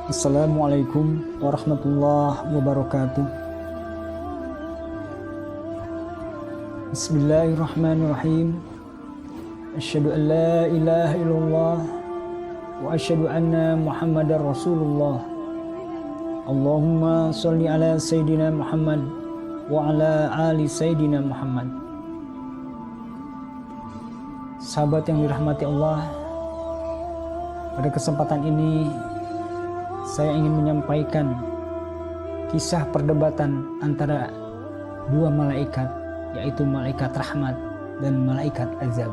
Assalamualaikum warahmatullahi wabarakatuh. Bismillahirrahmanirrahim. Asyhadu an la ilaha illallah wa asyhadu anna Muhammadar Rasulullah. Allahumma sholli ala Sayyidina Muhammad wa ala ali Sayyidina Muhammad. Sahabat yang dirahmati Allah, pada kesempatan ini saya ingin menyampaikan kisah perdebatan antara dua malaikat, yaitu malaikat rahmat dan malaikat azab.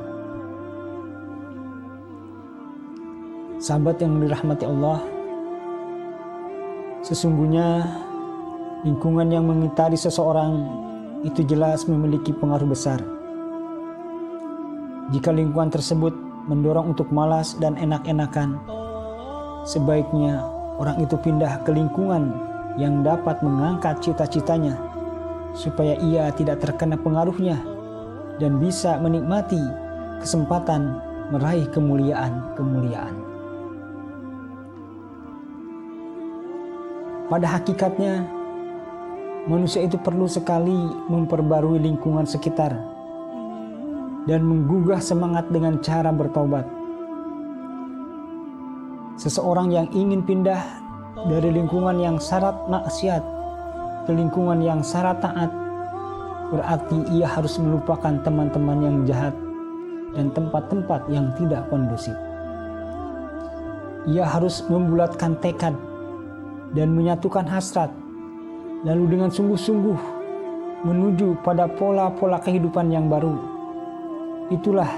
Sahabat yang dirahmati Allah, sesungguhnya lingkungan yang mengitari seseorang itu jelas memiliki pengaruh besar. Jika lingkungan tersebut mendorong untuk malas dan enak-enakan, sebaiknya orang itu pindah ke lingkungan yang dapat mengangkat cita-citanya supaya ia tidak terkena pengaruhnya dan bisa menikmati kesempatan meraih kemuliaan. Pada hakikatnya, manusia itu perlu sekali memperbarui lingkungan sekitar dan menggugah semangat dengan cara bertobat. Seseorang yang ingin pindah dari lingkungan yang syarat maksiat ke lingkungan yang syarat taat, berarti ia harus melupakan teman-teman yang jahat dan tempat-tempat yang tidak kondusif. Ia harus membulatkan tekad dan menyatukan hasrat, lalu dengan sungguh-sungguh menuju pada pola-pola kehidupan yang baru. Itulah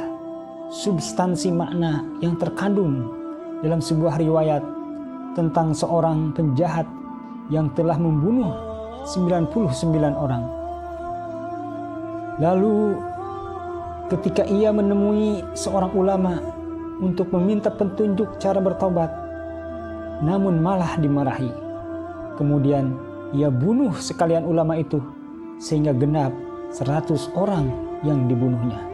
substansi makna yang terkandung dalam sebuah riwayat tentang seorang penjahat yang telah membunuh 99 orang. Lalu ketika ia menemui seorang ulama untuk meminta petunjuk cara bertobat, namun malah dimarahi. Kemudian ia bunuh sekalian ulama itu sehingga genap 100 orang yang dibunuhnya.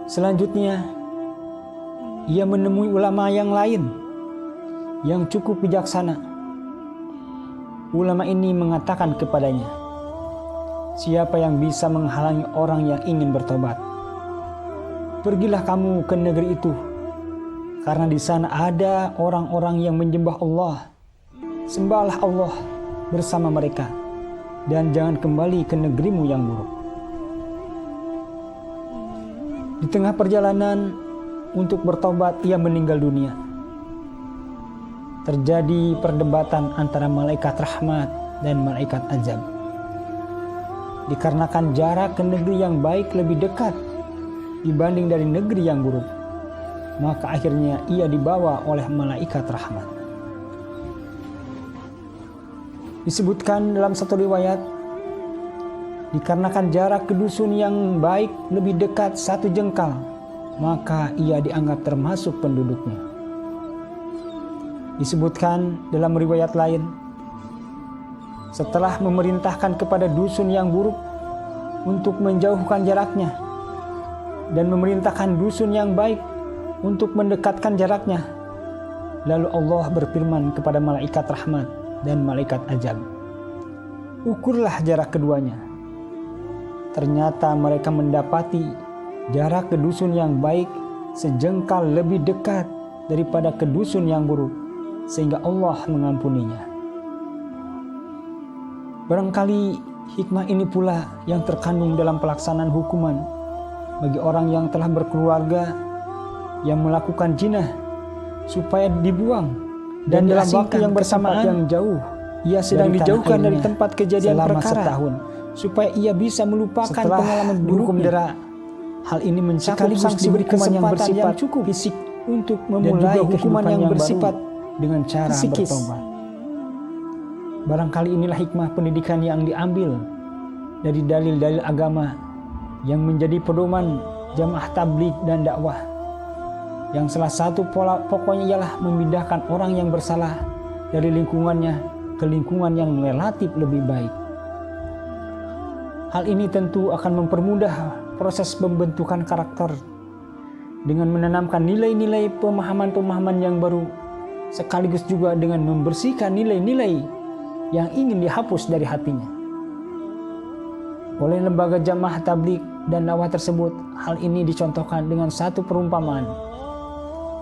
Selanjutnya ia menemui ulama yang lain yang cukup bijaksana. Ulama ini mengatakan kepadanya, "Siapa yang bisa menghalangi orang yang ingin bertobat? Pergilah kamu ke negeri itu, karena di sana ada orang-orang yang menyembah Allah. Sembahlah Allah bersama mereka dan jangan kembali ke negerimu yang buruk." Di tengah perjalanan untuk bertobat, ia meninggal dunia. Terjadi perdebatan antara malaikat rahmat dan malaikat azab. Dikarenakan jarak ke negeri yang baik lebih dekat dibanding dari negeri yang buruk, maka akhirnya ia dibawa oleh malaikat rahmat. Disebutkan dalam satu riwayat, dikarenakan jarak ke dusun yang baik lebih dekat 1 jengkal, maka ia dianggap termasuk penduduknya. Disebutkan dalam riwayat lain, setelah memerintahkan kepada dusun yang buruk untuk menjauhkan jaraknya dan memerintahkan dusun yang baik untuk mendekatkan jaraknya, lalu Allah berfirman kepada malaikat rahmat dan malaikat azab, "Ukurlah jarak keduanya." Ternyata mereka mendapati jarak ke dusun yang baik sejengkal lebih dekat daripada ke dusun yang buruk, sehingga Allah mengampuninya. Barangkali hikmah ini pula yang terkandung dalam pelaksanaan hukuman bagi orang yang telah berkeluarga yang melakukan zina, supaya dibuang dan dalam waktu yang bersamaan yang jauh ia sedang dijauhkan dari tempat kejadian perkara setahun, supaya ia bisa melupakan pengalaman buruknya. Hal ini mencakup sanksi hukuman yang bersifat cukup fisik untuk memulai hukuman yang bersifat dengan cara bertobat. Barangkali inilah hikmah pendidikan yang diambil dari dalil-dalil agama yang menjadi pedoman jamaah tabligh dan dakwah, yang salah satu pola pokoknya ialah memindahkan orang yang bersalah dari lingkungannya ke lingkungan yang relatif lebih baik. Hal ini tentu akan mempermudah proses pembentukan karakter dengan menanamkan nilai-nilai pemahaman-pemahaman yang baru sekaligus juga dengan membersihkan nilai-nilai yang ingin dihapus dari hatinya. Oleh lembaga jamaah tabligh dan dakwah tersebut, hal ini dicontohkan dengan satu perumpamaan.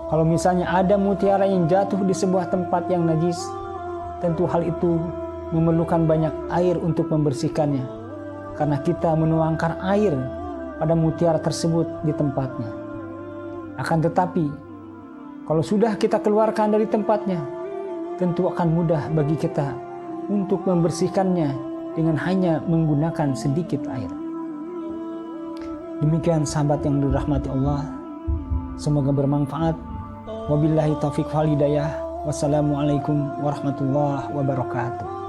Kalau misalnya ada mutiara yang jatuh di sebuah tempat yang najis, tentu hal itu memerlukan banyak air untuk membersihkannya, karena kita menuangkan air pada mutiara tersebut di tempatnya. Akan tetapi, kalau sudah kita keluarkan dari tempatnya, tentu akan mudah bagi kita untuk membersihkannya dengan hanya menggunakan sedikit air. Demikian sahabat yang dirahmati Allah, semoga bermanfaat. Wabillahi taufiq wal hidayah. Wassalamualaikum warahmatullahi wabarakatuh.